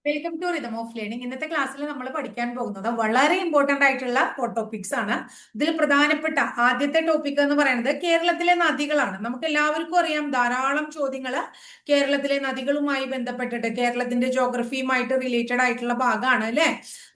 Welcome to rhythm of learning. ഇന്നത്തെ ക്ലാസ്സിൽ നമ്മൾ പഠിക്കാൻ പോകുന്നത് വളരെ ഇമ്പോർട്ടന്റ് ആയിട്ടുള്ള ടോപ്പിക്സ് ആണ്. ഇതിൽ പ്രധാനപ്പെട്ട ആദ്യത്തെ ടോപ്പിക് എന്ന് പറയുന്നത് കേരളത്തിലെ നദികളാണ്. നമുക്ക് എല്ലാവർക്കും അറിയാം, ധാരാളം ചോദ്യങ്ങൾ കേരളത്തിലെ നദികളുമായി ബന്ധപ്പെട്ടിട്ട് കേരളത്തിന്റെ ജോഗ്രഫിയുമായിട്ട് റിലേറ്റഡ് ആയിട്ടുള്ള ഭാഗമാണ് അല്ലെ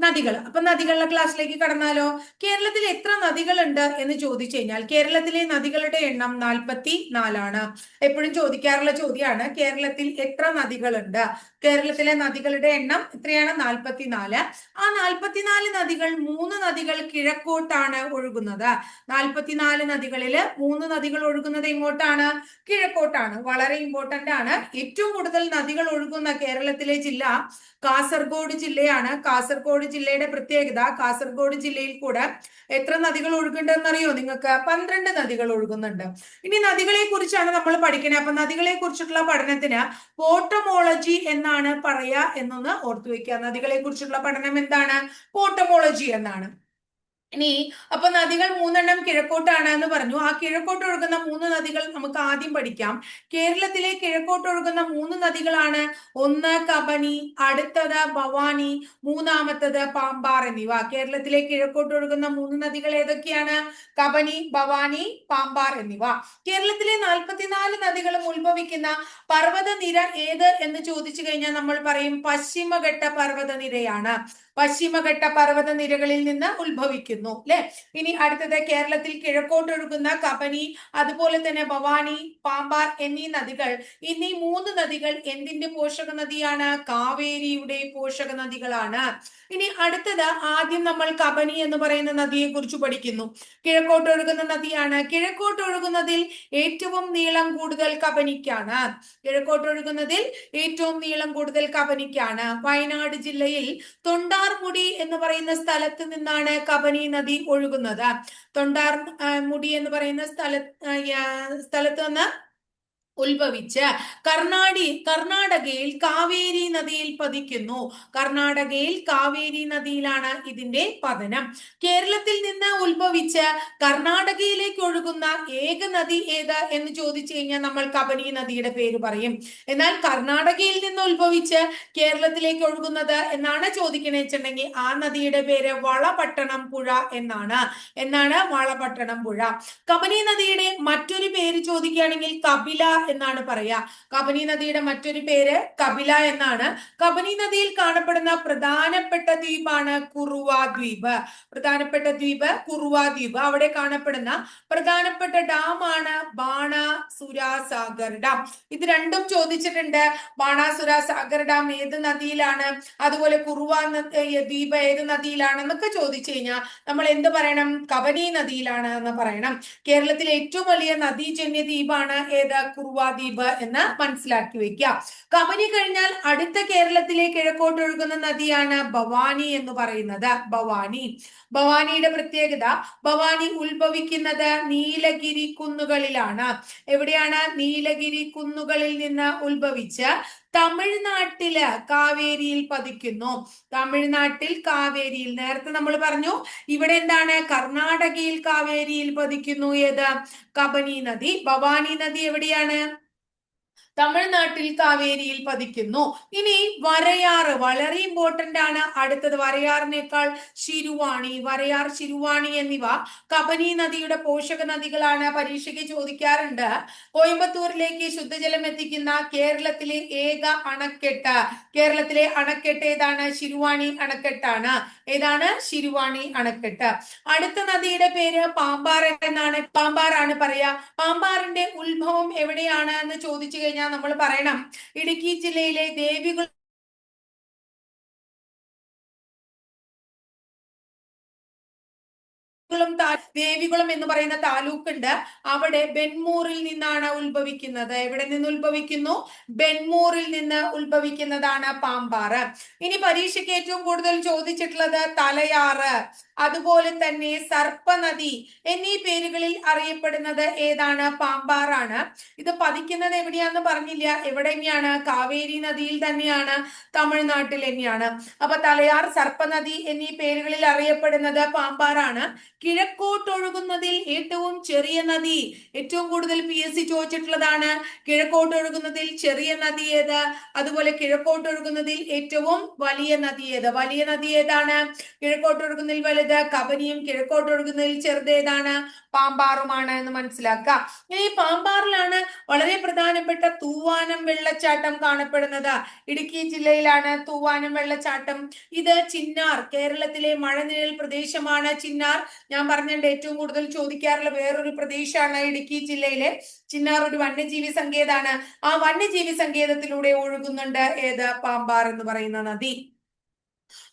നദികൾ. അപ്പൊ നദികളുടെ ക്ലാസ്സിലേക്ക് കടന്നാലോ? കേരളത്തിൽ എത്ര നദികളുണ്ട് എന്ന് ചോദിച്ചു കഴിഞ്ഞാൽ കേരളത്തിലെ നദികളുടെ എണ്ണം 44ആണ്. എപ്പോഴും ചോദിക്കാറുള്ള ചോദ്യമാണ്, കേരളത്തിൽ എത്ര നദികളുണ്ട്? കേരളത്തിലെ നദികളുടെ എണ്ണം എത്രയാണ്? 44. ആ 44 നദികൾ, 3 നദികൾ കിഴക്കോട്ടാണ് ഒഴുകുന്നത്. 44 നദികളില് 3 നദികൾ ഒഴുകുന്നത് എങ്ങോട്ടാണ്? കിഴക്കോട്ടാണ്. വളരെ ഇമ്പോർട്ടന്റ് ആണ്. ഏറ്റവും കൂടുതൽ നദികൾ ഒഴുകുന്ന കേരളത്തിലെ ജില്ല കാസർഗോഡ് ജില്ലയാണ്. കാസർഗോഡ് ജില്ലയുടെ പ്രത്യേകത, കാസർഗോഡ് ജില്ലയിൽ കൂടെ എത്ര നദികൾ ഒഴുകുന്നുണ്ടെന്ന് അറിയോ നിങ്ങൾക്ക്? 12 നദികൾ ഒഴുകുന്നുണ്ട്. ഇനി നദികളെ കുറിച്ചാണ് നമ്മൾ പഠിക്കുന്നത്. അപ്പൊ നദികളെ കുറിച്ചിട്ടുള്ള പഠനത്തിന് പോട്ടമോളജി എന്നാണ് പറയാ എന്നൊന്ന് ഓർത്തു വെക്കുക. നദികളെ കുറിച്ചുള്ള പഠനം എന്താണ്? പോട്ടമോളജി എന്നാണ്. ഇനി അപ്പൊ നദികൾ 3 കിഴക്കോട്ടാണ് എന്ന് പറഞ്ഞു. ആ കിഴക്കോട്ട് ഒഴുകുന്ന 3 നദികൾ നമുക്ക് ആദ്യം പഠിക്കാം. കേരളത്തിലെ കിഴക്കോട്ട് ഒഴുകുന്ന 3 നദികളാണ്: ഒന്ന് കബനി, അടുത്തത് ഭവാനി, മൂന്നാമത്തത് പാമ്പാർ എന്നിവ. കേരളത്തിലെ കിഴക്കോട്ട് ഒഴുകുന്ന 3 നദികൾ ഏതൊക്കെയാണ്? കബനി, ഭവാനി, പാമ്പാർ എന്നിവ. കേരളത്തിലെ 44 നദികളും ഉത്ഭവിക്കുന്ന പർവ്വതനിര ഏത് എന്ന് ചോദിച്ചു കഴിഞ്ഞാൽ നമ്മൾ പറയും പശ്ചിമഘട്ട പർവ്വതനിരയാണ്. പശ്ചിമഘട്ട പർവ്വതനിരകളിൽ നിന്ന് ഉത്ഭവിക്കുന്നു അല്ലെ. ഇനി അടുത്തത്, കേരളത്തിൽ കിഴക്കോട്ടൊഴുകുന്ന കബനി, അതുപോലെ തന്നെ ഭവാനി, പാമ്പാർ എന്നീ നദികൾ, എന്നീ 3 നദികൾ എന്തിന്റെ പോഷക നദിയാണ്? കാവേരിയുടെ പോഷക നദികളാണ്. ഇനി അടുത്തത്, ആദ്യം നമ്മൾ കബനി എന്ന് പറയുന്ന നദിയെ കുറിച്ച് പഠിക്കുന്നു. കിഴക്കോട്ടൊഴുകുന്ന നദിയാണ്. കിഴക്കോട്ടൊഴുകുന്നതിൽ ഏറ്റവും നീളം കൂടുതൽ കബനിക്കാണ്. കിഴക്കോട്ടൊഴുകുന്നതിൽ ഏറ്റവും നീളം കൂടുതൽ കബനിക്കാണ്. വയനാട് ജില്ലയിൽ തൊണ്ടാർമുടി എന്ന് പറയുന്ന സ്ഥലത്ത് നിന്നാണ് കബനി നദി ഒഴുകുന്നത്. തൊണ്ടാർ മുടി എന്ന് പറയുന്ന സ്ഥലത്ത് നിന്ന് ഉത്ഭവിച്ച് കർണാടകയിൽ കാവേരി നദിയിൽ പതിക്കുന്നു. കർണാടകയിൽ കാവേരി നദിയിലാണ് ഇതിന്റെ പതനം. കേരളത്തിൽ നിന്ന് ഉത്ഭവിച്ച് കർണാടകയിലേക്ക് ഒഴുകുന്ന ഏക നദി ഏത് എന്ന് ചോദിച്ചു കഴിഞ്ഞാൽ നമ്മൾ കബനി നദിയുടെ പേര് പറയും. എന്നാൽ കർണാടകയിൽ നിന്ന് ഉത്ഭവിച്ച് കേരളത്തിലേക്ക് ഒഴുകുന്നത് എന്നാണ് ചോദിക്കണേ വെച്ചിട്ടുണ്ടെങ്കിൽ ആ നദിയുടെ പേര് വളപട്ടണം പുഴ എന്നാണ് വളപട്ടണം പുഴ. കബനി നദിയുടെ മറ്റൊരു പേര് ചോദിക്കുകയാണെങ്കിൽ കപില എന്നാണ് പറയാ. കബനി നദിയുടെ മറ്റൊരു പേര് കപില എന്നാണ്. കബനി നദിയിൽ കാണപ്പെടുന്ന പ്രധാനപ്പെട്ട ദ്വീപാണ് കുറുവ ദ്വീപ്. പ്രധാനപ്പെട്ട ദ്വീപ് കുറുവ ദ്വീപ്. അവിടെ കാണപ്പെടുന്ന പ്രധാനപ്പെട്ട ഡാമാണ് ബാണാസുര സാഗർ ഡാം. ഇത് രണ്ടും ചോദിച്ചിട്ടുണ്ട്. ബാണാസുര സാഗർ ഡാം ഏത് നദിയിലാണ്, അതുപോലെ കുറുവ ദ്വീപ് ഏത് നദിയിലാണ് എന്നൊക്കെ ചോദിച്ചു കഴിഞ്ഞാൽ നമ്മൾ എന്ത് പറയണം? കബനി നദിയിലാണ് എന്ന് പറയണം. കേരളത്തിലെ ഏറ്റവും വലിയ നദീജന്യ ദ്വീപാണ് ഏത്? കുറുവ ദ്വീപ് എന്ന് മനസ്സിലാക്കി വെക്കുക. കബനി കഴിഞ്ഞാൽ അടുത്ത കേരളത്തിലെ കിഴക്കോട്ട് ഒഴുകുന്ന നദിയാണ് ഭവാനി എന്ന് പറയുന്നത്. ഭവാനിയുടെ പ്രത്യേകത, ഭവാനി ഉത്ഭവിക്കുന്നത് നീലഗിരി കുന്നുകളിലാണ്. എവിടെയാണ്? നീലഗിരി കുന്നുകളിൽ നിന്ന് ഉത്ഭവിച്ച് തമിഴ്നാട്ടില് കാവേരിയിൽ പതിക്കുന്നു. തമിഴ്നാട്ടിൽ കാവേരിയിൽ, നേരത്തെ നമ്മൾ പറഞ്ഞു ഇവിടെ എന്താണ്? കർണാടകയിൽ കാവേരിയിൽ പതിക്കുന്നു. ഏത്? കബനി നദി. ഭവാനി നദി എവിടെയാണ്? തമിഴ്നാട്ടിൽ കാവേരിയിൽ പതിക്കുന്നു. ഇനി വരയാറ് വളരെ ഇമ്പോർട്ടന്റ് ആണ്. അടുത്തത് വരയാറിനേക്കാൾ ശിരുവാണി എന്നിവ കബനി നദിയുടെ പോഷക നദികളാണ്. പരീക്ഷയ്ക്ക് ചോദിക്കാറുണ്ട്. കോയമ്പത്തൂരിലേക്ക് ശുദ്ധജലം എത്തിക്കുന്ന കേരളത്തിലെ ഏക അണക്കെട്ട്. കേരളത്തിലെ അണക്കെട്ട് ഏതാണ്? ശിരുവാണി അണക്കെട്ടാണ്. ഏതാണ്? ശിരുവാണി അണക്കെട്ട്. അടുത്ത നദിയുടെ പേര് പാമ്പാർ എന്നാണ്. പാമ്പാറാണ് പറയാ. പാമ്പാറിന്റെ ഉത്ഭവം എവിടെയാണ് എന്ന് ചോദിച്ചു കഴിഞ്ഞാൽ നമ്മൾ പറയണം ഇടുക്കി ജില്ലയിലെ ദേവികുളം എന്ന് പറയുന്ന താലൂക്ക് ഉണ്ട്. അവിടെ ബെൻമൂറിൽ നിന്നാണ് ഉത്ഭവിക്കുന്നത്. എവിടെ നിന്ന് ഉത്ഭവിക്കുന്നു? ബെൻമൂറിൽ നിന്ന് ഉത്ഭവിക്കുന്നതാണ് പാമ്പാറ്. ഇനി പരീക്ഷയ്ക്ക് ഏറ്റവും കൂടുതൽ ചോദിച്ചിട്ടുള്ളത് തലയാറ്, അതുപോലെ തന്നെ സർപ്പനദി എന്നീ പേരുകളിൽ അറിയപ്പെടുന്നത് ഏതാണ്? പാമ്പാറാണ്. ഇത് പതിക്കുന്നത് എവിടെയാന്ന് പറഞ്ഞില്ല. എവിടെ തന്നെയാണ്? കാവേരി നദിയിൽ തന്നെയാണ്, തമിഴ്നാട്ടിൽ തന്നെയാണ്. അപ്പൊ തലയാർ, സർപ്പനദി എന്നീ പേരുകളിൽ അറിയപ്പെടുന്നത് പാമ്പാറാണ്. കിഴക്കോട്ടൊഴുകുന്നതിൽ ഏറ്റവും ചെറിയ നദി, ഏറ്റവും കൂടുതൽ PSC ചോദിച്ചിട്ടുള്ളതാണ്. കിഴക്കോട്ടൊഴുകുന്നതിൽ ചെറിയ നദി ഏത്? അതുപോലെ കിഴക്കോട്ടൊഴുകുന്നതിൽ ഏറ്റവും വലിയ നദി ഏത്? വലിയ നദി ഏതാണ്? കിഴക്കോട്ടൊഴുകുന്നതിൽ വലുത് കബനിയും, കിഴക്കോട്ടൊഴുകുന്നതിൽ ചെറുത് ഏതാണ്? പാമ്പാറുമാണ് എന്ന് മനസ്സിലാക്കുക. ഈ പാമ്പാറിലാണ് വളരെ പ്രധാനപ്പെട്ട തൂവാനം വെള്ളച്ചാട്ടം കാണപ്പെടുന്നത്. ഇടുക്കി ജില്ലയിലാണ് തൂവാനം വെള്ളച്ചാട്ടം. ഇത് ചിന്നാർ, കേരളത്തിലെ മഴനിഴൽ പ്രദേശമാണ് ചിന്നാർ. ഞാൻ പറഞ്ഞിട്ടുണ്ട് ഏറ്റവും കൂടുതൽ ചോദിക്കാറുള്ള വേറൊരു പ്രദേശമാണ് ഇടുക്കി ജില്ലയിലെ ചിന്നാർ. ഒരു വന്യജീവി സങ്കേതമാണ്. ആ വന്യജീവി സങ്കേതത്തിലൂടെ ഒഴുകുന്നുണ്ട് ഏത്? പാമ്പാർ എന്ന് പറയുന്ന നദി.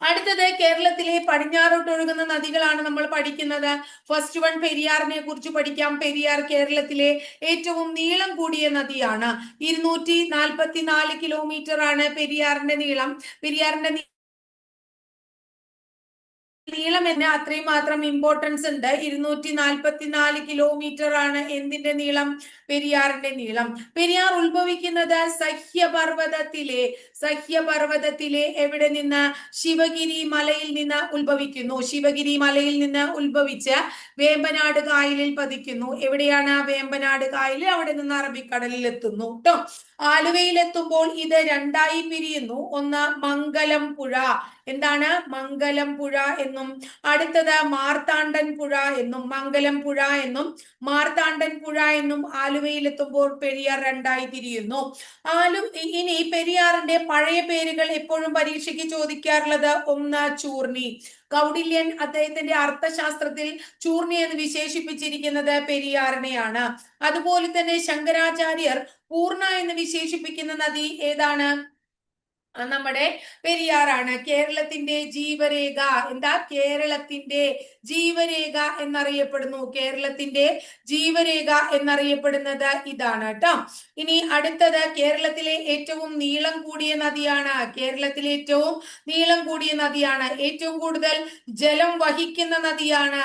അടുത്തത് കേരളത്തിലെ പടിഞ്ഞാറോട്ട് ഒഴുകുന്ന നദികളാണ് നമ്മൾ പഠിക്കുന്നത്. ഫസ്റ്റ് വൺ പെരിയാറിനെ കുറിച്ച് പഠിക്കാം. പെരിയാർ കേരളത്തിലെ ഏറ്റവും നീളം കൂടിയ നദിയാണ്. 244 കിലോമീറ്റർ ആണ് പെരിയാറിന്റെ നീളം. പെരിയാറിന്റെ നീളം എന്ന് അത്രയും മാത്രം ഇമ്പോർട്ടൻസ് ഉണ്ട്. 244 കിലോമീറ്റർ ആണ് എന്തിന്റെ നീളം? പെരിയാറിന്റെ നീളം. പെരിയാർ ഉത്ഭവിക്കുന്നത് സഹ്യപർവ്വതത്തിലെ എവിടെ നിന്ന്? ശിവഗിരി മലയിൽ നിന്ന് ഉത്ഭവിക്കുന്നു. ശിവഗിരി മലയിൽ നിന്ന് ഉത്ഭവിച്ച് വേമ്പനാട് കായലിൽ പതിക്കുന്നു. എവിടെയാണ് വേമ്പനാട് കായൽ? അവിടെ നിന്ന് അറബിക്കടലിൽ എത്തുന്നു കേട്ടോ. ആലുവയിലെത്തുമ്പോൾ ഇത് രണ്ടായി പിരിയുന്നു. ഒന്ന് മംഗലം പുഴ, എന്താണ്? മംഗലം പുഴ എന്നും, അടുത്തത് മാർത്താണ്ഡൻ പുഴ എന്നും. മംഗലം പുഴ എന്നും മാർത്താണ്ഡൻ പുഴ എന്നും ആലുവയിലെത്തുമ്പോൾ പെരിയാർ രണ്ടായി തിരിയുന്നു. ഇനി പെരിയാറിന്റെ പഴയ പേരുകൾ എപ്പോഴും പരീക്ഷയ്ക്ക് ചോദിക്കാറുള്ളത്, ഒന്ന് ചൂർണി. കൗടില്യൻ അദ്ദേഹത്തിന്റെ അർത്ഥശാസ്ത്രത്തിൽ ചൂർണി എന്ന് വിശേഷിപ്പിച്ചിരിക്കുന്നത് പെരിയാറിനെയാണ്. അതുപോലെ തന്നെ ശങ്കരാചാര്യർ പൂർണ്ണ എന്ന് വിശേഷിപ്പിക്കുന്ന നദി ഏതാണ്? നമ്മുടെ പെരിയാറാണ്. കേരളത്തിന്റെ ജീവരേഖ, എന്താ? കേരളത്തിന്റെ ജീവരേഖ എന്നറിയപ്പെടുന്നു. കേരളത്തിന്റെ ജീവരേഖ എന്നറിയപ്പെടുന്നത് ഇതാണ് കേട്ടോ. ഇനി അടുത്തത് കേരളത്തിലെ ഏറ്റവും നീളം കൂടിയ നദിയാണ്. കേരളത്തിലെ ഏറ്റവും നീളം കൂടിയ നദിയാണ്. ഏറ്റവും കൂടുതൽ ജലം വഹിക്കുന്ന നദിയാണ്.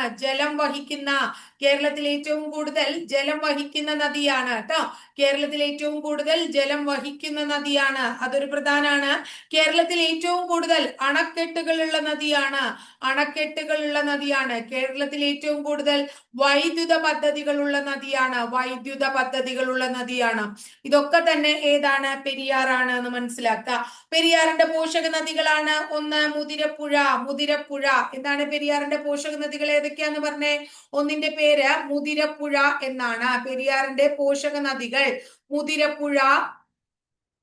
കേരളത്തിൽ ഏറ്റവും കൂടുതൽ ജലം വഹിക്കുന്ന നദിയാണ് കേട്ടോ. കേരളത്തിൽ ഏറ്റവും കൂടുതൽ ജലം വഹിക്കുന്ന നദിയാണ്. അതൊരു പ്രധാനമാണ്. കേരളത്തിൽ ഏറ്റവും കൂടുതൽ അണക്കെട്ടുകളുള്ള നദിയാണ്. കേരളത്തിൽ ഏറ്റവും കൂടുതൽ വൈദ്യുത പദ്ധതികളുള്ള നദിയാണ്. ഇതൊക്കെ തന്നെ ഏതാണ്? പെരിയാറാണ് എന്ന് മനസ്സിലാക്കുക. പെരിയാറിന്റെ പോഷക നദികളാണ്, ഒന്ന് മുതിരപ്പുഴ. എന്താണ് പെരിയാറിന്റെ പോഷക നദികൾ ഏതൊക്കെയാന്ന് പറഞ്ഞേ? ഒന്നിന്റെ പേര് മുതിരപ്പുഴ എന്നാണ്. പെരിയാറിന്റെ പോഷക നദികൾ മുതിരപ്പുഴ.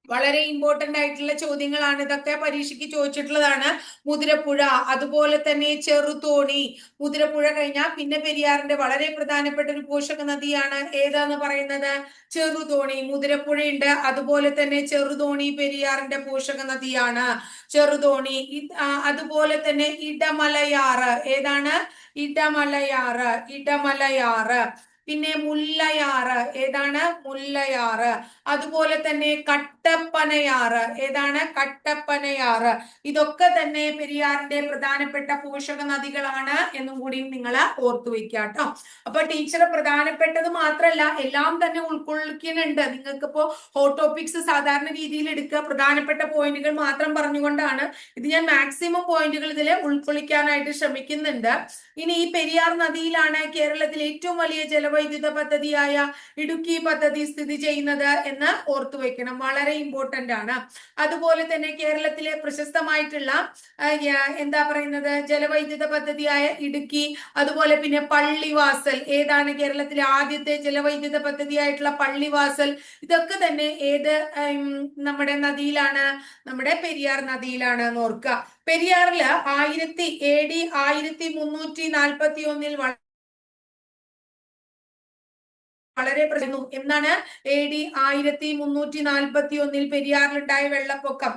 വളരെ ഇമ്പോർട്ടന്റ് ആയിട്ടുള്ള ചോദ്യങ്ങളാണ് ഇതൊക്കെ, പരീക്ഷയ്ക്ക് ചോദിച്ചിട്ടുള്ളതാണ്. മുതിരപ്പുഴ, അതുപോലെ തന്നെ ചെറുതോണി. മുതിരപ്പുഴ കഴിഞ്ഞാൽ പിന്നെ പെരിയാറിന്റെ വളരെ പ്രധാനപ്പെട്ട ഒരു പോഷക നദിയാണ് ഏതാന്ന് പറയുന്നത്? ചെറുതോണി. മുതിരപ്പുഴയുണ്ട്, അതുപോലെ തന്നെ ചെറുതോണി പെരിയാറിന്റെ പോഷക നദിയാണ്. ചെറുതോണി. അതുപോലെ തന്നെ ഇടമലയാറ്. ഏതാണ്? ഇടമലയാറ്. പിന്നെ മുല്ലയാറ്. ഏതാണ്? മുല്ലയാറ്. അതുപോലെ തന്നെ കട്ടപ്പനയാറ്. ഏതാണ്? കട്ടപ്പനയാറ്. ഇതൊക്കെ തന്നെ പെരിയാറിന്റെ പ്രധാനപ്പെട്ട പോഷക നദികളാണ് എന്നും കൂടി നിങ്ങൾ ഓർത്തു വെക്കുക കേട്ടോ. അപ്പൊ ടീച്ചർ പ്രധാനപ്പെട്ടത് മാത്രമല്ല എല്ലാം തന്നെ ഉൾക്കൊള്ളിക്കുന്നുണ്ട്. നിങ്ങൾക്കിപ്പോ ഹോട്ട് ടോപ്പിക്സ് സാധാരണ രീതിയിൽ എടുക്കുക, പ്രധാനപ്പെട്ട പോയിന്റുകൾ മാത്രം പറഞ്ഞുകൊണ്ടാണ് ഇത് ഞാൻ മാക്സിമം പോയിന്റുകൾ ഇതിൽ ഉൾക്കൊള്ളിക്കാനായിട്ട് ശ്രമിക്കുന്നുണ്ട്. ഇനി ഈ പെരിയാർ നദിയിലാണ് കേരളത്തിലെ ഏറ്റവും വലിയ ജലവൈദ്യുത പദ്ധതിയായ ഇടുക്കി പദ്ധതി സ്ഥിതി ചെയ്യുന്നത് എന്ന് ഓർത്തു വെക്കണം. വളരെ ഇമ്പോർട്ടന്റ് ആണ്. അതുപോലെ തന്നെ കേരളത്തിലെ പ്രശസ്തമായിട്ടുള്ള എന്താ പറയുന്നത് ജലവൈദ്യുത പദ്ധതിയായ ഇടുക്കി, അതുപോലെ പിന്നെ പള്ളിവാസൽ. ഏതാണ് കേരളത്തിലെ ആദ്യത്തെ ജലവൈദ്യുത പദ്ധതിയായിട്ടുള്ള പള്ളിവാസൽ? ഇതൊക്കെ തന്നെ ഏത് നമ്മുടെ നദിയിലാണ്? നമ്മുടെ പെരിയാർ നദിയിലാണ് എന്ന് ഓർക്കുക. പെരിയാറില് AD 1341 വളരെ പ്രശ്നം എന്നാണ് AD 1341 പെരിയാറിലുണ്ടായ വെള്ളപ്പൊക്കം.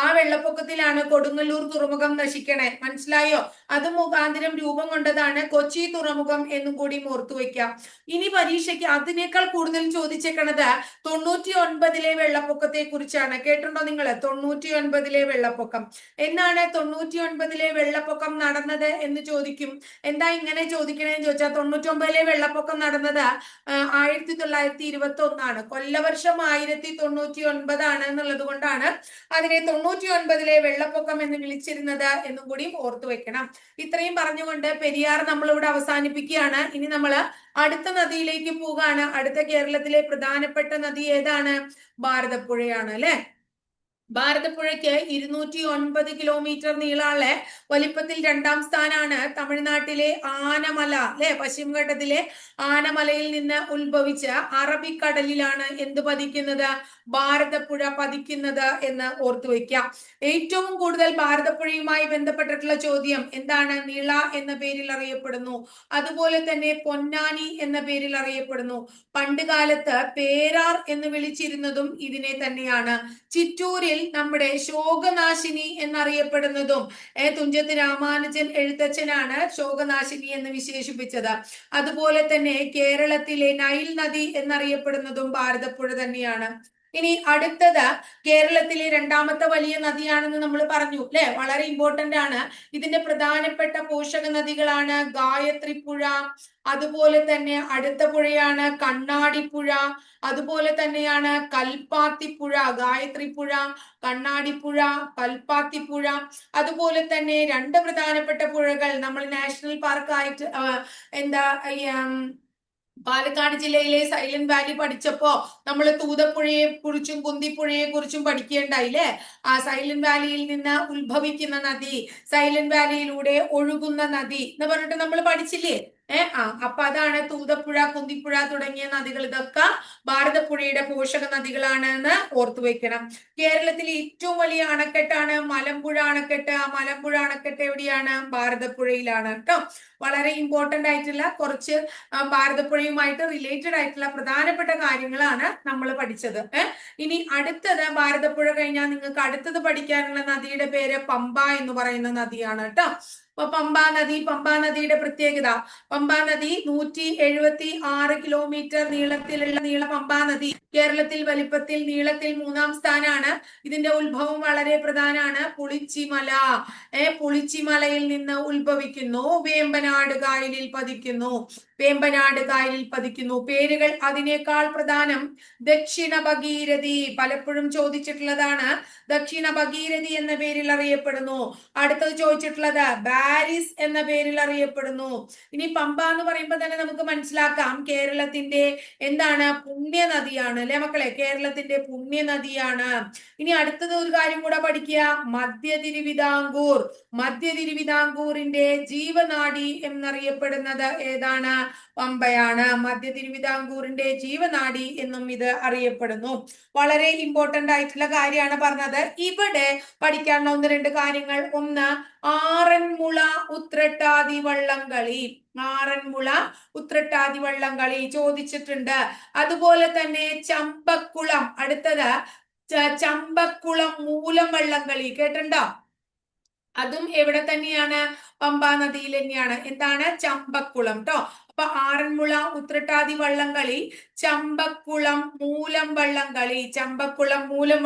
ആ വെള്ളപ്പൊക്കത്തിലാണ് കൊടുങ്ങല്ലൂർ തുറമുഖം നശിക്കണേ. മനസ്സിലായോ? അത് മുഖാന്തരം രൂപം കൊണ്ടതാണ് കൊച്ചി തുറമുഖം എന്നും കൂടി ഓർത്തു വെക്കാം. ഇനി പരീക്ഷയ്ക്ക് അതിനേക്കാൾ കൂടുതൽ ചോദിച്ചേക്കണത് 99 വെള്ളപ്പൊക്കത്തെ കുറിച്ചാണ്. കേട്ടിട്ടുണ്ടോ നിങ്ങൾ? 99 വെള്ളപ്പൊക്കം. എന്നാണ് 99 വെള്ളപ്പൊക്കം നടന്നത് എന്ന് ചോദിക്കും. എന്താ ഇങ്ങനെ ചോദിക്കണേന്ന് ചോദിച്ചാൽ 99 വെള്ളപ്പൊക്കം നടന്നത് 1921 കൊല്ലവർഷം 1099 എന്നുള്ളത് കൊണ്ടാണ് അതിനെ 99 വെള്ളപ്പൊക്കം എന്ന് വിളിച്ചിരുന്നത് എന്നും കൂടി ഓർത്തു വെക്കണം. ഇത്രയും പറഞ്ഞുകൊണ്ട് പെരിയാർ നമ്മളിവിടെ അവസാനിപ്പിക്കുകയാണ്. ഇനി നമ്മൾ അടുത്ത നദിയിലേക്ക് പോവുകയാണ്. അടുത്ത കേരളത്തിലെ പ്രധാനപ്പെട്ട നദി ഏതാണ്? ഭാരതപ്പുഴയാണ് അല്ലെ. ഭാരതപ്പുഴയ്ക്ക് 209 കിലോമീറ്റർ നീളമുള്ള വലിപ്പത്തിൽ 2ാം സ്ഥാനാണ് തമിഴ്നാട്ടിലെ ആനമല അല്ലെ. പശ്ചിമഘട്ടത്തിലെ ആനമലയിൽ നിന്ന് ഉത്ഭവിച്ച് അറബിക്കടലിലാണ് എന്ത് പതിക്കുന്നത്? ഭാരതപ്പുഴ പതിക്കുന്നത് എന്ന് ഓർത്തു വെക്കാം. ഏറ്റവും കൂടുതൽ ഭാരതപ്പുഴയുമായി ബന്ധപ്പെട്ടിട്ടുള്ള ചോദ്യം എന്താണ്? നിള എന്ന പേരിൽ അറിയപ്പെടുന്നു. അതുപോലെ തന്നെ പൊന്നാനി എന്ന പേരിൽ അറിയപ്പെടുന്നു. പണ്ട് കാലത്ത് പേരാർ എന്ന് വിളിച്ചിരുന്നതും ഇതിനെ തന്നെയാണ്. ചിറ്റൂരിൽ നമ്മുടെ ശോകനാശിനി എന്നറിയപ്പെടുന്നതും തുഞ്ചത്ത് രാമാനുജൻ എഴുത്തച്ഛനാണ് ശോകനാശിനി എന്ന് വിശേഷിപ്പിച്ചത്. അതുപോലെ തന്നെ കേരളത്തിലെ നൈൽ നദി എന്നറിയപ്പെടുന്നതും ഭാരതപ്പുഴ തന്നെയാണ്. ഇനി അടുത്തത് കേരളത്തിലെ 2ാമത്തെ വലിയ നദിയാണെന്ന് നമ്മൾ പറഞ്ഞു അല്ലെ. വളരെ ഇമ്പോർട്ടന്റ് ആണ്. ഇതിന്റെ പ്രധാനപ്പെട്ട പോഷക നദികളാണ് ഗായത്രിപ്പുഴ, അതുപോലെ തന്നെ അടുത്ത പുഴയാണ് കണ്ണാടിപ്പുഴ, അതുപോലെ തന്നെയാണ് കൽപ്പാത്തിപ്പുഴ. ഗായത്രിപ്പുഴ, കണ്ണാടിപ്പുഴ, കൽപ്പാത്തിപ്പുഴ. അതുപോലെ തന്നെ 2 പ്രധാനപ്പെട്ട പുഴകൾ നമ്മൾ നാഷണൽ പാർക്കായിട്ട് പാലക്കാട് ജില്ലയിലെ സൈലന്റ് വാലി പഠിച്ചപ്പോ നമ്മൾ തൂതപ്പുഴയെ കുറിച്ചും കുന്തിപ്പുഴയെ കുറിച്ചും പഠിക്കേണ്ടായില്ലേ. ആ സൈലന്റ് വാലിയിൽ നിന്ന് ഉത്ഭവിക്കുന്ന നദി, സൈലന്റ് വാലിയിലൂടെ ഒഴുകുന്ന നദി എന്ന് പറഞ്ഞിട്ട് നമ്മൾ പഠിച്ചില്ലേ. അപ്പൊ അതാണ് തൂതപ്പുഴ, കുന്തിപ്പുഴ തുടങ്ങിയ നദികൾ. ഇതൊക്കെ ഭാരതപ്പുഴയുടെ പോഷക നദികളാണ് എന്ന് ഓർത്തു വെക്കണം. കേരളത്തിലെ ഏറ്റവും വലിയ അണക്കെട്ടാണ് മലമ്പുഴ അണക്കെട്ട്. ആ മലമ്പുഴ അണക്കെട്ട് എവിടെയാണ്? ഭാരതപ്പുഴയിലാണ് കേട്ടോ. വളരെ ഇമ്പോർട്ടന്റ് ആയിട്ടുള്ള കുറച്ച് ഭാരതപ്പുഴയുമായിട്ട് റിലേറ്റഡ് ആയിട്ടുള്ള പ്രധാനപ്പെട്ട കാര്യങ്ങളാണ് നമ്മൾ പഠിച്ചത്. ഇനി അടുത്തത് ഭാരതപ്പുഴ കഴിഞ്ഞാൽ നിങ്ങൾക്ക് അടുത്തത് പഠിക്കാനുള്ള നദിയുടെ പേര് പമ്പ എന്ന് പറയുന്ന നദിയാണ് കേട്ടോ. അപ്പൊ പമ്പാ നദിയുടെ പ്രത്യേകത, പമ്പാ നദി 176 കിലോമീറ്റർ നീളത്തിലുള്ള പമ്പാ നദി കേരളത്തിൽ വലിപ്പത്തിൽ നീളത്തിൽ 3ാം സ്ഥാനാണ്. ഇതിന്റെ ഉത്ഭവം വളരെ പ്രധാനമാണ്. പുളിച്ചിമല. പുളിച്ചിമലയിൽ നിന്ന് ഉത്ഭവിക്കുന്നു, വേമ്പനാട് കായലിൽ പതിക്കുന്നു. പേരുകൾ അതിനേക്കാൾ പ്രധാനം ദക്ഷിണ ഭഗീരഥി. പലപ്പോഴും ചോദിച്ചിട്ടുള്ളതാണ്. ദക്ഷിണ ഭഗീരഥി എന്ന പേരിൽ അറിയപ്പെടുന്നു. അടുത്തത് ചോദിച്ചിട്ടുള്ളത് ബാരിസ് എന്ന പേരിൽ അറിയപ്പെടുന്നു. ഇനി പമ്പ എന്ന് പറയുമ്പോൾ തന്നെ നമുക്ക് മനസ്സിലാക്കാം കേരളത്തിന്റെ എന്താണ്? പുണ്യ നദിയാണ് അല്ലെ മക്കളെ. കേരളത്തിന്റെ പുണ്യ നദിയാണ്. ഇനി അടുത്തത് ഒരു കാര്യം കൂടെ പഠിക്കുക. മധ്യ തിരുവിതാംകൂറിന്റെ ജീവനാഡി എന്നറിയപ്പെടുന്നത് ഏതാണ്? പമ്പയാണ്. മധ്യ തിരുവിതാംകൂറിന്റെ ജീവനാഡി എന്നും ഇത് അറിയപ്പെടുന്നു. വളരെ ഇമ്പോർട്ടന്റ് ആയിട്ടുള്ള കാര്യമാണ് പറഞ്ഞത്. ഇവിടെ പഠിക്കാനുള്ള 1-2 കാര്യങ്ങൾ. ഒന്ന്, ആറന്മുള ഉത്രട്ടാതി വള്ളംകളി. ആറന്മുള ഉത്രട്ടാതി വള്ളംകളി ചോദിച്ചിട്ടുണ്ട്. അതുപോലെ തന്നെ ചമ്പക്കുളം. അടുത്തത് ചമ്പക്കുളം മൂലം വള്ളംകളി കേട്ടിട്ടുണ്ടോ? അതും എവിടെ തന്നെയാണ്? പമ്പാ നദിയിൽ തന്നെയാണ്. എന്താണ്? ചമ്പക്കുളം ട്ടോ. അപ്പൊ ആറന്മുള ഉത്രട്ടാതി വള്ളംകളി, ചമ്പക്കുളം മൂലം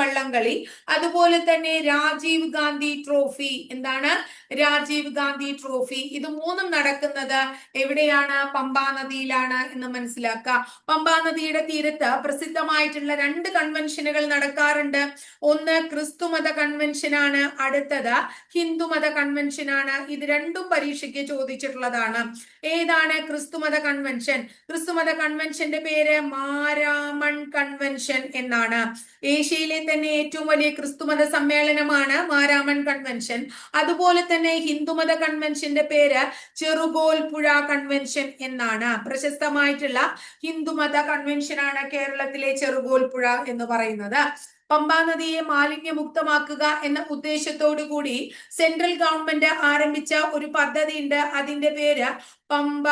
വള്ളംകളി, അതുപോലെ തന്നെ രാജീവ് ഗാന്ധി ട്രോഫി. എന്താണ്? രാജീവ് ഗാന്ധി ട്രോഫി. ഇത് 3ഉം നടക്കുന്നത് എവിടെയാണ്? പമ്പാ നദിയിലാണ് എന്ന് മനസ്സിലാക്കുക. പമ്പാ നദിയുടെ തീരത്ത് പ്രസിദ്ധമായിട്ടുള്ള 2 കൺവെൻഷനുകൾ നടക്കാറുണ്ട്. ഒന്ന് ക്രിസ്തുമത കൺവെൻഷനാണ്, അടുത്തത് ഹിന്ദുമത കൺവെൻഷനാണ്. ഇത് രണ്ടും പരീക്ഷയ്ക്ക് ചോദിച്ചിട്ടുള്ളതാണ്. ഏതാണ് ക്രിസ്തുമത കൺവെൻഷൻ? ക്രിസ്തുമത കൺവെൻഷന്റെ പേര് മാരാമൺ കൺവെൻഷൻ എന്നാണ്. ഏഷ്യയിലെ തന്നെ ഏറ്റവും വലിയ ക്രിസ്തുമത സമ്മേളനമാണ് മാരാമൺ കൺവെൻഷൻ. അതുപോലെ തന്നെ ഹിന്ദുമത കൺവെൻഷന്റെ പേര് ചെറുകോൽപ്പുഴ കൺവെൻഷൻ എന്നാണ്. പ്രശസ്തമായിട്ടുള്ള ഹിന്ദുമത കൺവെൻഷനാണ് കേരളത്തിലെ ചെറുകോൽപ്പുഴ എന്ന് പറയുന്നത്. പമ്പാ നദിയെ മാലിന്യമുക്തമാക്കുക എന്ന ഉദ്ദേശത്തോടു കൂടി സെൻട്രൽ ഗവൺമെന്റ് ആരംഭിച്ച ഒരു പദ്ധതി ഉണ്ട്. അതിന്റെ പേര് പമ്പ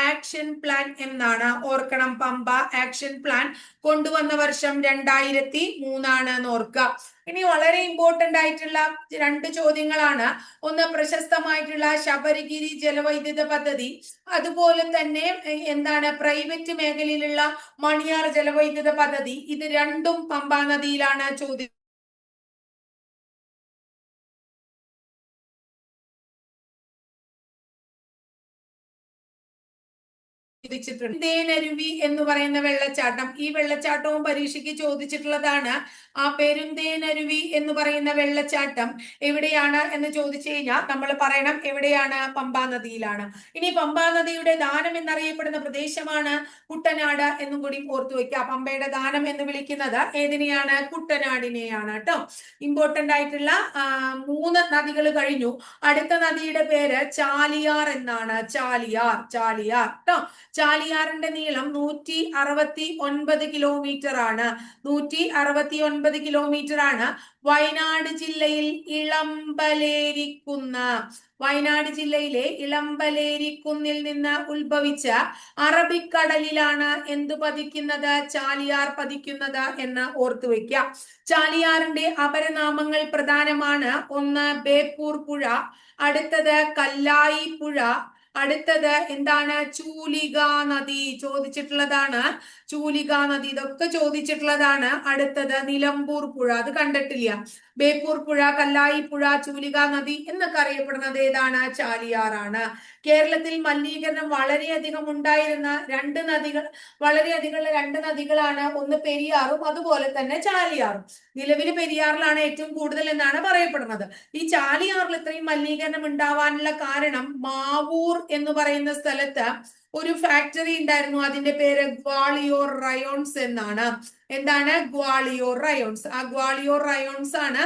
ആക്ഷൻ പ്ലാൻ എന്നാണ്. ഓർക്കണം, പമ്പ ആക്ഷൻ പ്ലാൻ കൊണ്ടുവന്ന വർഷം 2003 എന്ന് ഓർക്കുക. ഇനി വളരെ ഇമ്പോർട്ടന്റ് ആയിട്ടുള്ള 2 ചോദ്യങ്ങളാണ്. ഒന്ന്, പ്രശസ്തമായിട്ടുള്ള ശബരിഗിരി ജലവൈദ്യുത പദ്ധതി, അതുപോലെ തന്നെ എന്താണ് പ്രൈവറ്റ് മേഖലയിലുള്ള മണിയാർ ജലവൈദ്യുത പദ്ധതി. ഇത് രണ്ടും പമ്പാ നദിയിലാണ് ചോദ്യം. ചോദിച്ചിട്ടുണ്ട്. തേനരുവി എന്ന് പറയുന്ന വെള്ളച്ചാട്ടം, ഈ വെള്ളച്ചാട്ടവും പരീക്ഷയ്ക്ക് ചോദിച്ചിട്ടുള്ളതാണ്. ആ പെരുന്തേനരുവി എന്ന് പറയുന്ന വെള്ളച്ചാട്ടം എവിടെയാണ് എന്ന് ചോദിച്ചു കഴിഞ്ഞാൽ നമ്മൾ പറയണം എവിടെയാണ്? പമ്പാ നദിയിലാണ്. ഇനി പമ്പാ നദിയുടെ ദാനം എന്നറിയപ്പെടുന്ന പ്രദേശമാണ് കുട്ടനാട് എന്നും കൂടി ഓർത്തു വെക്കുക. പമ്പയുടെ ദാനം എന്ന് വിളിക്കുന്നത് ഏതിനെയാണ്? കുട്ടനാടിനെയാണ് കേട്ടോ. ഇമ്പോർട്ടന്റ് ആയിട്ടുള്ള 3 നദികൾ കഴിഞ്ഞു. അടുത്ത നദിയുടെ പേര് ചാലിയാർ എന്നാണ്. ചാലിയാർ കേട്ടോ. ചാലിയാറിന്റെ നീളം 169 കിലോമീറ്റർ ആണ്. 169 കിലോമീറ്റർ ആണ്. വയനാട് ജില്ലയിൽ വയനാട് ജില്ലയിലെ ഇളമ്പലേരിക്കുന്നിൽ നിന്ന് ഉത്ഭവിച്ച അറബിക്കടലിലാണ് എന്ത് പതിക്കുന്നത്? ചാലിയാർ പതിക്കുന്നത് എന്ന് ഓർത്തു വെക്കാം. ചാലിയാറിന്റെ അപരനാമങ്ങൾ പ്രധാനമാണ്. ഒന്ന് ബേപ്പൂർ പുഴ, അടുത്തത് കല്ലായി പുഴ, അടുത്തത് എന്താണ്? ചൂലിക നദി ചോദിച്ചിട്ടുള്ളതാണ്. ചൂലിക നദി ഇതൊക്കെ ചോദിച്ചിട്ടുള്ളതാണ്. അടുത്തത് നിലമ്പൂർ പുഴ, അത് കണ്ടിട്ടില്ല. ബേപ്പൂർ പുഴ, കല്ലായി പുഴ, ചൂലിക നദി എന്നൊക്കെ അറിയപ്പെടുന്നത് ഏതാണ്? ചാലിയാറാണ്. കേരളത്തിൽ മലിനീകരണം വളരെയധികം ഉണ്ടായിരുന്ന 2 നദികൾ, വളരെയധികം 2 നദികളാണ്. ഒന്ന് പെരിയാറും അതുപോലെ തന്നെ ചാലിയാറും. നിലവിൽ പെരിയാറിലാണ് ഏറ്റവും കൂടുതൽ എന്നാണ് പറയപ്പെടുന്നത്. ഈ ചാലിയാറിൽ ഇത്രയും മലിനീകരണം ഉണ്ടാവാനുള്ള കാരണം മാവൂർ എന്ന് പറയുന്ന സ്ഥലത്ത് ഒരു ഫാക്ടറി ഉണ്ടായിരുന്നു. അതിന്റെ പേര് ഗ്വാളിയോർ റയോൺസ് എന്നാണ്. എന്താണ്? ഗ്വാളിയോർ റയോൺസ്. ആ ഗ്വാളിയോർ റയോൺസ് ആണ്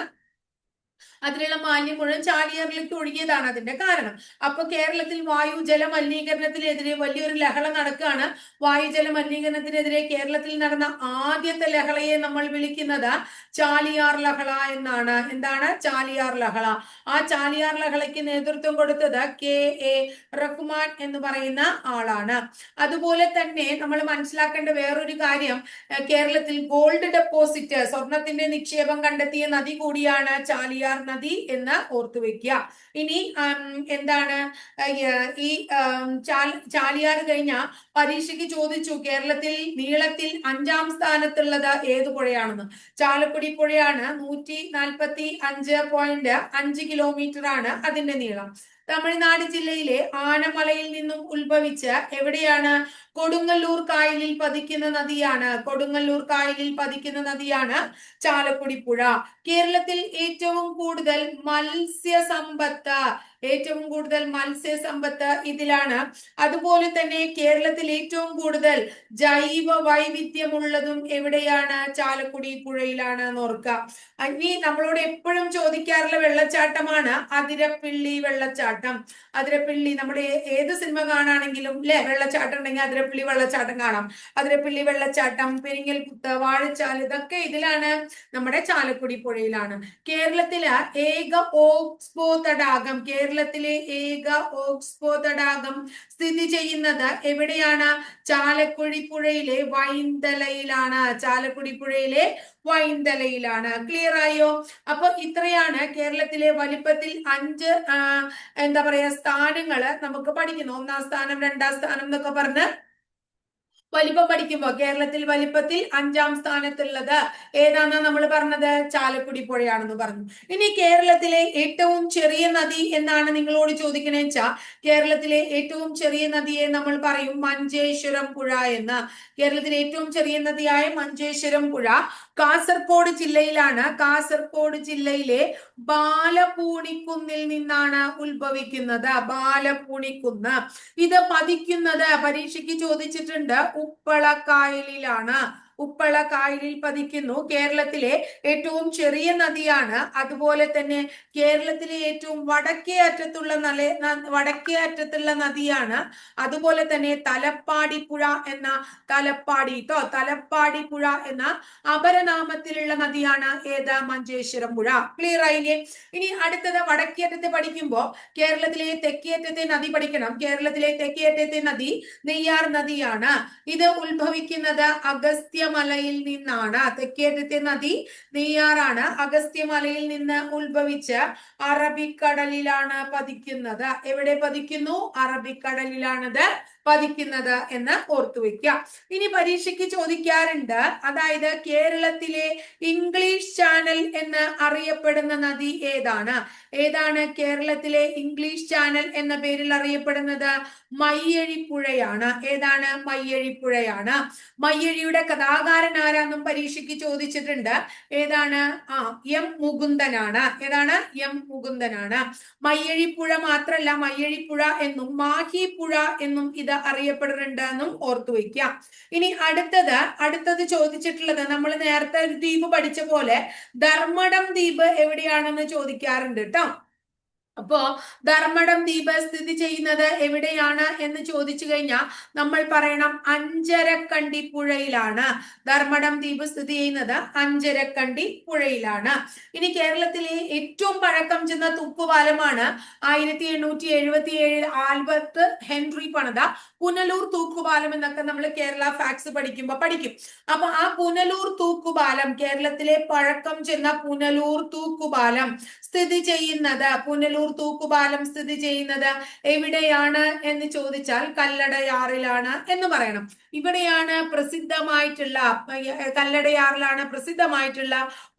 അതിലുള്ള മാലിന്യം മുഴുവൻ ചാലിയാറിലേക്ക് ഒഴുകിയതാണ് അതിന്റെ കാരണം. അപ്പൊ കേരളത്തിൽ വായുജല മലിനീകരണത്തിനെതിരെ വലിയൊരു ലഹള നടക്കുകയാണ്. വായുജല മലിനീകരണത്തിനെതിരെ കേരളത്തിൽ നടന്ന ആദ്യത്തെ ലഹളയെ നമ്മൾ വിളിക്കുന്നത് ചാലിയാർ ലഹള എന്നാണ്. എന്താണ്? ചാലിയാർ ലഹള. ആ ചാലിയാർ ലഹളയ്ക്ക് നേതൃത്വം കൊടുത്തത് KA റഹ്മാൻ എന്ന് പറയുന്ന ആളാണ്. അതുപോലെ തന്നെ നമ്മൾ മനസ്സിലാക്കേണ്ട വേറൊരു കാര്യം, കേരളത്തിൽ ഗോൾഡ് ഡെപ്പോസിറ്റ്, സ്വർണത്തിന്റെ നിക്ഷേപം കണ്ടെത്തിയ നദി കൂടിയാണ് ചാലിയാർ നദി എന്ന് ഓർത്തു വെക്കുക. ഇനി എന്താണ് ഈ ചാലിയാർ കഴിഞ്ഞ പരീക്ഷയ്ക്ക് ചോദിച്ചു കേരളത്തിൽ നീളത്തിൽ 5ാം സ്ഥാനത്തുള്ളത് ഏത് പുഴയാണെന്ന്. ചാലക്കുടി പുഴയാണ്. 145.5 കിലോമീറ്റർ ആണ് അതിന്റെ നീളം. തമിഴ്നാട് ജില്ലയിലെ ആനമലയിൽ നിന്നും ഉത്ഭവിച്ച് എവിടെയാണ്? കൊടുങ്ങല്ലൂർ കായലിൽ പതിക്കുന്ന നദിയാണ്. കൊടുങ്ങല്ലൂർ കായലിൽ പതിക്കുന്ന നദിയാണ് ചാലക്കുടി പുഴ. കേരളത്തിൽ ഏറ്റവും കൂടുതൽ മത്സ്യസമ്പത്ത് ഇതിലാണ്. അതുപോലെ തന്നെ കേരളത്തിൽ ഏറ്റവും കൂടുതൽ ജൈവ വൈവിധ്യമുള്ളതും എവിടെയാണ്? ചാലക്കുടി പുഴയിലാണ് എന്ന് ഓർക്കുക. ഇനി നമ്മളോട് എപ്പോഴും ചോദിക്കാറുള്ള വെള്ളച്ചാട്ടമാണ് അതിരപ്പിള്ളി വെള്ളച്ചാട്ടം. അതിരപ്പിള്ളി നമ്മുടെ ഏത് സിനിമ കാണാണെങ്കിലും അല്ലെ, വെള്ളച്ചാട്ടം ഉണ്ടെങ്കിൽ അതിരപ്പിള്ളി വെള്ളച്ചാട്ടം കാണാം. അതിരപ്പിള്ളി വെള്ളച്ചാട്ടം, പെരിങ്ങൽകുത്ത്, വാഴച്ചാൽ, ഇതൊക്കെ ഇതിലാണ്, നമ്മുടെ ചാലക്കുടി പുഴയിലാണ്. കേരളത്തിലെ ഏക ഓക്സ്ബോ തടാകം സ്ഥിതി ചെയ്യുന്നത് എവിടെയാണ്? ചാലക്കുടി പുഴയിലെ വൈന്തലയിലാണ്. ചാലക്കുടി പുഴയിലെ വൈന്തലയിലാണ്. ക്ലിയർ ആയോ? അപ്പൊ ഇത്രയാണ് കേരളത്തിലെ വലിപ്പത്തിൽ 5 എന്താ പറയാ സ്ഥാനങ്ങള് നമുക്ക് പഠിക്കുന്നു. 1ാം സ്ഥാനം 2ാം സ്ഥാനം എന്നൊക്കെ പറഞ്ഞ് വലിപ്പം പഠിക്കുമ്പോ കേരളത്തിൽ വലിപ്പത്തിൽ 5ാം സ്ഥാനത്തുള്ളത് ഏതാണെന്ന് നമ്മൾ പറഞ്ഞത്? ചാലക്കുടി പുഴയാണെന്ന് പറഞ്ഞു. ഇനി കേരളത്തിലെ ഏറ്റവും ചെറിയ നദി എന്നാണ് നിങ്ങളോട് ചോദിക്കണേ വെച്ചാൽ കേരളത്തിലെ ഏറ്റവും ചെറിയ നദിയെ നമ്മൾ പറയും മഞ്ചേശ്വരം പുഴ എന്ന്. കേരളത്തിലെ ഏറ്റവും ചെറിയ നദിയായ മഞ്ചേശ്വരം പുഴ കാസർഗോഡ് ജില്ലയിലാണ്. കാസർഗോഡ് ജില്ലയിലെ ബാലപൂണിക്കുന്നിൽ നിന്നാണ് ഉത്ഭവിക്കുന്നത്. ബാലപൂണിക്കുന്ന്. ഇത് പതിക്കുന്നത് പരീക്ഷയ്ക്ക് ചോദിച്ചിട്ടുണ്ട് ഉപ്പളക്കായലിലാണ്. ഉപ്പളക്കായലിൽ പതിക്കുന്നു. കേരളത്തിലെ ഏറ്റവും ചെറിയ നദിയാണ്. അതുപോലെ തന്നെ കേരളത്തിലെ ഏറ്റവും വടക്കേ അറ്റത്തുള്ള നദിയാണ്. അതുപോലെ തന്നെ തലപ്പാടി പുഴ എന്ന തലപ്പാടി പുഴ എന്ന അപരനാമത്തിലുള്ള നദിയാണ് ഏത്? മഞ്ചേശ്വരം പുഴ. ക്ലിയർ ആയില്ലേ? ഇനി അടുത്തത് വടക്കേ അറ്റത്ത് പഠിക്കുമ്പോ കേരളത്തിലെ തെക്കേ അറ്റത്തെ നദി പഠിക്കണം. കേരളത്തിലെ തെക്കേ അറ്റത്തെ നദി നെയ്യാർ നദിയാണ്. ഇത് ഉത്ഭവിക്കുന്നത് അഗസ്ത്യമലയിൽ നിന്നാണ്. തെക്കേറ്റത്തെ നദി നെയ്യാറാണ്. അഗസ്ത്യമലയിൽ നിന്ന് ഉത്ഭവിച്ച് അറബിക്കടലിലാണ് പതിക്കുന്നത്. എവിടെ പതിക്കുന്നു? അറബിക്കടലിലാണത് പതിക്കുന്നത് എന്ന് ഓർത്തു വെക്കുക. ഇനി പരീക്ഷയ്ക്ക് ചോദിക്കാറുണ്ട്, അതായത് കേരളത്തിലെ ഇംഗ്ലീഷ് ചാനൽ എന്ന് അറിയപ്പെടുന്ന നദി ഏതാണ്? ഏതാണ് കേരളത്തിലെ ഇംഗ്ലീഷ് ചാനൽ എന്ന പേരിൽ അറിയപ്പെടുന്നത്? മയ്യഴിപ്പുഴയാണ്. ഏതാണ്? മയ്യഴിപ്പുഴയാണ്. മയ്യഴിയുടെ കഥാകാരൻ ആരാന്നും പരീക്ഷയ്ക്ക് ചോദിച്ചിട്ടുണ്ട്. ഏതാണ്? എം മുകുന്ദനാണ്. ഏതാണ്? എം മുകുന്ദനാണ്. മയ്യഴിപ്പുഴ മാത്രല്ല, മയ്യഴിപ്പുഴ എന്നും മാഹിപ്പുഴ എന്നും ഇത് അറിയപ്പെടുന്നുണ്ട് എന്നും ഓർത്തു വയ്ക്കാം. ഇനി അടുത്തത് ചോദിച്ചിട്ടുള്ളത്, നമ്മൾ നേരത്തെ ഒരു ദ്വീപ് പഠിച്ച പോലെ ധർമ്മടം ദ്വീപ് എവിടെയാണെന്ന് ചോദിക്കാറുണ്ട് കേട്ടോ. അപ്പോ ധർമ്മടം ദ്വീപ് സ്ഥിതി ചെയ്യുന്നത് എവിടെയാണ് എന്ന് ചോദിച്ചു കഴിഞ്ഞാൽ നമ്മൾ പറയണം അഞ്ചരക്കണ്ടി പുഴയിലാണ്. ധർമ്മടം ദ്വീപ് സ്ഥിതി ചെയ്യുന്നത് അഞ്ചരക്കണ്ടി പുഴയിലാണ്. ഇനി കേരളത്തിലെ ഏറ്റവും പഴക്കം ചെന്ന തൂക്കുപാലമാണ് 1877 ആൽബർട്ട് ഹെൻറി പണിത പുനലൂർ തൂക്കുപാലം എന്നൊക്കെ നമ്മൾ കേരള ഫാക്ട്സ് പഠിക്കുമ്പോൾ പഠിക്കും. അപ്പൊ ആ പുനലൂർ തൂക്കുപാലം, കേരളത്തിലെ പഴക്കം ചെന്ന പുനലൂർ തൂക്കുപാലം സ്ഥിതി ചെയ്യുന്നത് എവിടെയാണ് എന്ന് ചോദിച്ചാൽ കല്ലടയാറിലാണ് എന്ന് പറയണം. ഇവിടെയാണ് പ്രസിദ്ധമായിട്ടുള്ള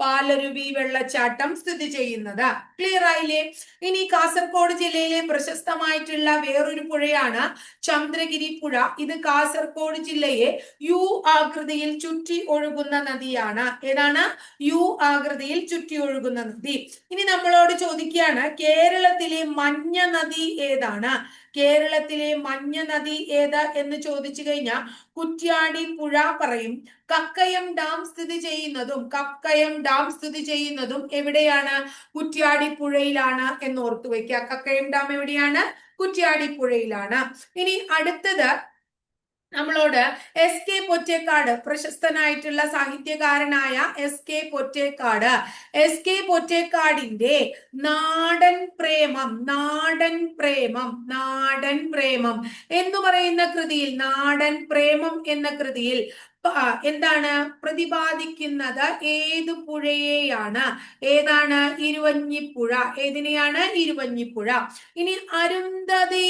പാലരുവി വെള്ളച്ചാട്ടം സ്ഥിതി ചെയ്യുന്നത്. ക്ലിയർ ആയില്ലേ? ഇനി കാസർഗോഡ് ജില്ലയിലെ പ്രശസ്തമായിട്ടുള്ള വേറൊരു പുഴയാണ് ചന്ദ്രഗിരി പുഴ. ഇത് കാസർഗോഡ് ജില്ലയെ യു ആകൃതിയിൽ ചുറ്റി ഒഴുകുന്ന നദിയാണ്. ഏതാണ്? യു ആകൃതിയിൽ ചുറ്റി ഒഴുകുന്ന നദി. ഇനി നമ്മളോട് ചോദിക്കുകയാണ്, കേരളത്തിലെ മഞ്ഞ നദി ഏതാണ്? കേരളത്തിലെ മഞ്ഞ നദി ഏത് എന്ന് ചോദിച്ചു കഴിഞ്ഞാൽ കുറ്റ്യാടി പുഴ പറയും. കക്കയം ഡാം സ്ഥിതി ചെയ്യുന്നതും എവിടെയാണ്? കുറ്റ്യാടി പുഴയിലാണ് എന്ന് ഓർത്തു വയ്ക്കുക. കക്കയം ഡാം എവിടെയാണ്? കുറ്റ്യാടി പുഴയിലാണ്. ഇനി അടുത്തത് നമ്മളോട് എസ് കെ പൊറ്റേക്കാട്, പ്രശസ്തനായിട്ടുള്ള സാഹിത്യകാരനായ എസ് കെ പൊറ്റേക്കാടിന്റെ നാടൻ പ്രേമം എന്ന് പറയുന്ന കൃതിയിൽ, നാടൻ പ്രേമം എന്ന കൃതിയിൽ എന്താണ് പ്രതിപാദിക്കുന്നത്? ഏത് പുഴയെയാണ്? ഏതാണ്? ഇരുവഞ്ഞിപ്പുഴ. ഏതിനെയാണ്? ഇരുവഞ്ഞിപ്പുഴ. ഇനി അരുന്ധതി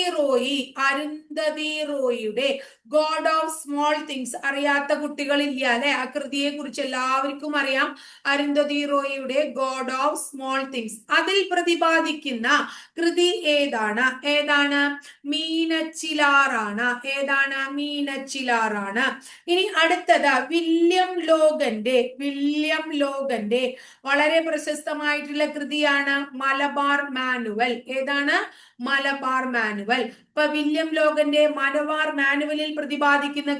റോയിയുടെ ഗോഡ് ഓഫ് സ്മോൾ തിങ്സ് അറിയാത്ത കുട്ടികളില്ല അല്ലെ? ആ കൃതിയെ കുറിച്ച് എല്ലാവർക്കും അറിയാം. അരുന്ധതി റോയിയുടെ ഗോഡ് ഓഫ് സ്മോൾ തിങ്സ്. അതിൽ പ്രതിപാദിക്കുന്ന കൃതി ഏതാണ്? മീനച്ചിലാറാണ്. ഏതാണ്? മീനച്ചിലാറാണ്. ഇനി അടുത്തത് വില്യം ലോഗന്റെ വളരെ പ്രശസ്തമായിട്ടുള്ള കൃതിയാണ് മലബാർ മാനുവൽ. ഏതാണ്? മലബാർ മാനുവൽ. ഇപ്പൊ വില്യം ലോഗന്റെ മലബാർ മാനുവലിൽ പ്രതിപാദിക്കുന്ന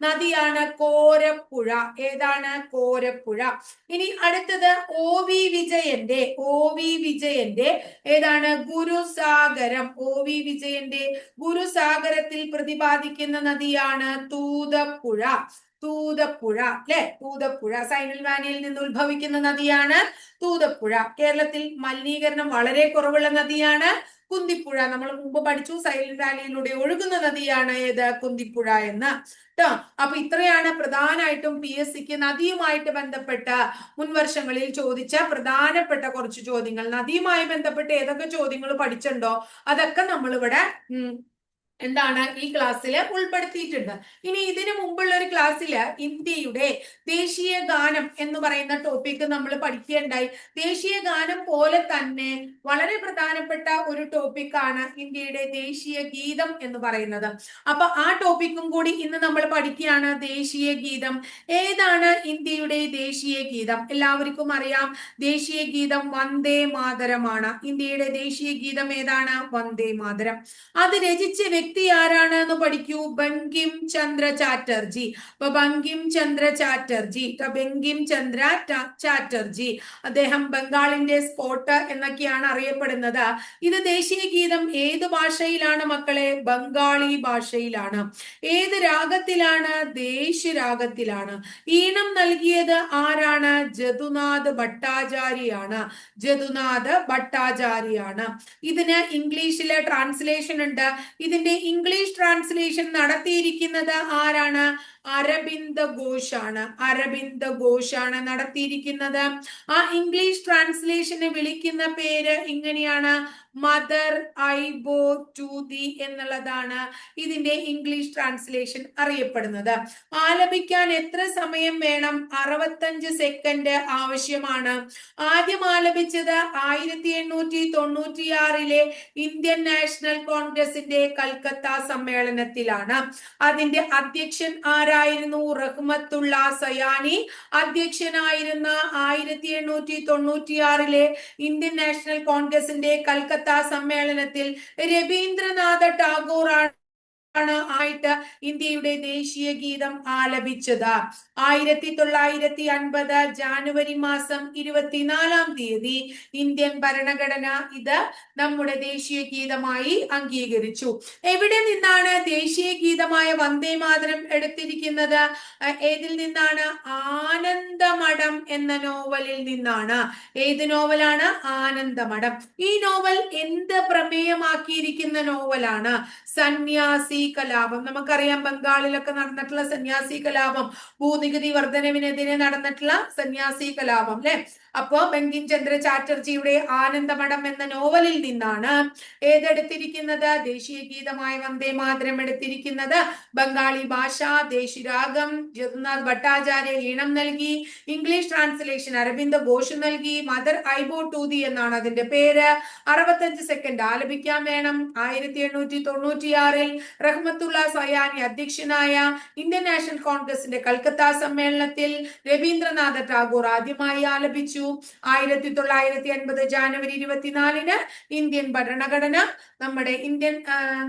നദിയാണ് കോരപ്പുഴ. ഏതാണ്? കോരപ്പുഴ. ഇനി അടുത്തത് ഒ വി വിജയന്റെ ഏതാണ്? ഗുരുസാഗരം. ഒ വി വിജയന്റെ ഗുരുസാഗരത്തിൽ പ്രതിപാദിക്കുന്ന നദിയാണ് തൂതപ്പുഴ. അല്ലെ? തൂതപ്പുഴ സൈനൽ വാലിയിൽ നിന്ന് ഉത്ഭവിക്കുന്ന നദിയാണ് തൂതപ്പുഴ. കേരളത്തിൽ മലിനീകരണം വളരെ കുറവുള്ള നദിയാണ് കുന്തിപ്പുഴ. നമ്മൾ മുമ്പ് പഠിച്ചു, സൈലന്റ് വാലിയിലൂടെ ഒഴുകുന്ന നദിയാണ് ഏത്? കുന്തിപ്പുഴ എന്ന്. കേട്ടോ. അപ്പൊ ഇത്രയാണ് പ്രധാനമായിട്ടും PSCക്ക് നദിയുമായിട്ട് ബന്ധപ്പെട്ട മുൻവർഷങ്ങളിൽ ചോദിച്ച പ്രധാനപ്പെട്ട കുറച്ച് ചോദ്യങ്ങൾ. നദിയുമായി ബന്ധപ്പെട്ട് ഏതൊക്കെ ചോദ്യങ്ങൾ പഠിച്ചിട്ടുണ്ടോ അതൊക്കെ നമ്മളിവിടെ ഈ ക്ലാസ്സിൽ ഉൾപ്പെടുത്തിയിട്ടുണ്ട്. ഇനി ഇതിനു മുമ്പുള്ള ഒരു ക്ലാസ്സില് ഇന്ത്യയുടെ ദേശീയ ഗാനം എന്ന് പറയുന്ന ടോപ്പിക് നമ്മൾ പഠിക്കുകയുണ്ടായി. ദേശീയ ഗാനം പോലെ തന്നെ വളരെ പ്രധാനപ്പെട്ട ഒരു ടോപ്പിക്കാണ് ഇന്ത്യയുടെ ദേശീയ ഗീതം എന്ന് പറയുന്നത്. അപ്പൊ ആ ടോപ്പിക്കും കൂടി ഇന്ന് നമ്മൾ പഠിക്കുകയാണ്. ദേശീയ ഗീതം ഏതാണ്? ഇന്ത്യയുടെ ദേശീയ ഗീതം എല്ലാവർക്കും അറിയാം. ദേശീയ ഗീതം വന്ദേ മാതരമാണ്. ഇന്ത്യയുടെ ദേശീയ ഗീതം ഏതാണ്? വന്ദേ മാതരം. അത് രചിച്ച വ്യക്തി ആരാണ് എന്ന് പഠിക്കൂ. ബങ്കിം ചന്ദ്ര ചാറ്റർജി. അപ്പൊ ബങ്കിം ചന്ദ്ര ചാറ്റർജി അദ്ദേഹം ബംഗാളിന്റെ സ്പോട്ട് എന്നൊക്കെയാണ് അറിയപ്പെടുന്നത്. ഇത് ദേശീയ ഗീതം ഏത് ഭാഷയിലാണ് മക്കളെ? ബംഗാളി ഭാഷയിലാണ്. ഏത് രാഗത്തിലാണ്? ദേശരാഗത്തിലാണ്. ഈണം നൽകിയത് ആരാണ്? ജദുനാഥ് ഭട്ടാചാര്യാണ്. ഇതിന് ഇംഗ്ലീഷിലെ ട്രാൻസ്ലേഷൻ ഉണ്ട്. ഇതിന്റെ ഇംഗ്ലീഷ് ട്രാൻസ്ലേഷൻ നടത്തിയിരിക്കുന്നത് ആരാണ്? അരബിന്ദ് ഘോഷാണ്. അരബിന്ദ് ഘോഷാണ് നടത്തിയിരിക്കുന്നത്. ആ ഇംഗ്ലീഷ് ട്രാൻസ്ലേഷനെ വിളിക്കുന്ന പേര് ഇങ്ങനെയാണ്, മദർ ഐബോ ടു ദി എന്നുള്ളതാണ് ഇതിന്റെ ഇംഗ്ലീഷ് ട്രാൻസ്ലേഷൻ അറിയപ്പെടുന്നത്. ആലപിക്കാൻ എത്ര സമയം വേണം? 65 സെക്കൻഡ് ആവശ്യമാണ്. ആദ്യം ആലപിച്ചത് 1896 ഇന്ത്യൻ നാഷണൽ കോൺഗ്രസിന്റെ കൽക്കത്ത സമ്മേളനത്തിലാണ്. അതിന്റെ അധ്യക്ഷൻ ആരായിരുന്നു? റഹ്മത്തുള്ള സയാനി അധ്യക്ഷനായിരുന്ന 1896 ഇന്ത്യൻ നാഷണൽ കോൺഗ്രസിന്റെ കൽക്കത്ത സമ്മേളനത്തിൽ രവീന്ദ്രനാഥ ടാഗോർ ആയിട്ട് ഇന്ത്യയുടെ ദേശീയ ഗീതം ആലപിച്ചത്. 1950 ജാനുവരി മാസം 24 ഇന്ത്യൻ ഭരണഘടന ഇത് നമ്മുടെ ദേശീയ ഗീതമായി അംഗീകരിച്ചു. എവിടെ നിന്നാണ് ദേശീയ ഗീതമായ വന്ദേ മാതരം എടുത്തിരിക്കുന്നത്? ഏതിൽ നിന്നാണ്? ആനന്ദമഠം എന്ന നോവലിൽ നിന്നാണ്. ഏത് നോവലാണ്? ആനന്ദമഠം. ഈ നോവൽ എന്ത് പ്രമേയമാക്കിയിരിക്കുന്ന നോവലാണ്? സന്യാസി കലാപം. നമുക്കറിയാം ബംഗാളിലൊക്കെ നടന്നിട്ടുള്ള സന്യാസി കലാപം, ഭൂനികുതി വർധനവിനെതിരെ നടന്നിട്ടുള്ള സന്യാസി കലാപം അല്ലെ. അപ്പോ ബങ്കിം ചന്ദ്ര ചാറ്റർജിയുടെ ആനന്ദമഠം എന്ന നോവലിൽ നിന്നാണ് ഏതെടുത്തിരിക്കുന്നത്? ദേശീയ ഗീതമായ വന്ദേ മാതരം എടുത്തിരിക്കുന്നത്. ബംഗാളി ഭാഷ ദേശിരാഗം ജഗന്നാഥ് ഭട്ടാചാര്യ ഈണം നൽകി. ഇംഗ്ലീഷ് ട്രാൻസ്ലേഷൻ അരബിന്ദ് ഘോഷ് നൽകി. മദർ ഐബോ ടു ദി എന്നാണ് അതിന്റെ പേര്. 65 സെക്കൻഡ് ആലപിക്കാൻ വേണം. 1896 റഹ്മത്തുള്ള സയാനി അധ്യക്ഷനായ ഇന്ത്യൻ നാഷണൽ കോൺഗ്രസിന്റെ കൽക്കത്ത സമ്മേളനത്തിൽ രവീന്ദ്രനാഥ ടാഗോർ ആദ്യമായി ആലപിച്ചു. 1950 ജാനുവരി 24 ഇന്ത്യൻ ഭരണഘടന, നമ്മുടെ ഇന്ത്യൻ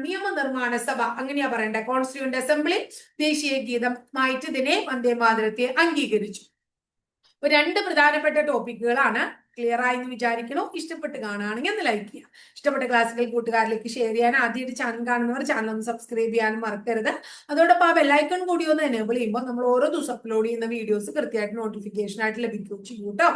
നിയമനിർമ്മാണ സഭ, അങ്ങനെയാ പറയണ്ടേ, കോൺസ്റ്റിറ്റ്യൂന്റ് അസംബ്ലി ദേശീയ ഗീതമായിട്ട് ഇതിനെ വന്ദേ മാതരത്തെ അംഗീകരിച്ചു. രണ്ട് പ്രധാനപ്പെട്ട ടോപ്പിക്കുകളാണ്. ക്ലിയർ ആയി എന്ന് വിചാരിക്കണോ? ഇഷ്ടപ്പെട്ട് കാണുകയാണെങ്കിൽ ഒന്ന് ലൈക്ക് ചെയ്യുക. ഇഷ്ടപ്പെട്ട ക്ലാസ്സുകൾ കൂട്ടുകാരിലേക്ക് ഷെയർ ചെയ്യാൻ, ആദ്യമായിട്ട് ചാനൽ കാണുന്നവർ ചാനൽ ഒന്ന് സബ്സ്ക്രൈബ് ചെയ്യാനും മറക്കരുത്. അതോടൊപ്പം ആ ബെല്ലൈക്കൺ കൂടി ഒന്ന് എനേബിൾ ചെയ്യുമ്പോൾ നമ്മൾ ഓരോ ദിവസം അപ്ലോഡ് ചെയ്യുന്ന വീഡിയോസ് കൃത്യമായിട്ട് നോട്ടിഫിക്കേഷൻ ആയിട്ട് ലഭിക്കുകയും ചെയ്യും കേട്ടോ.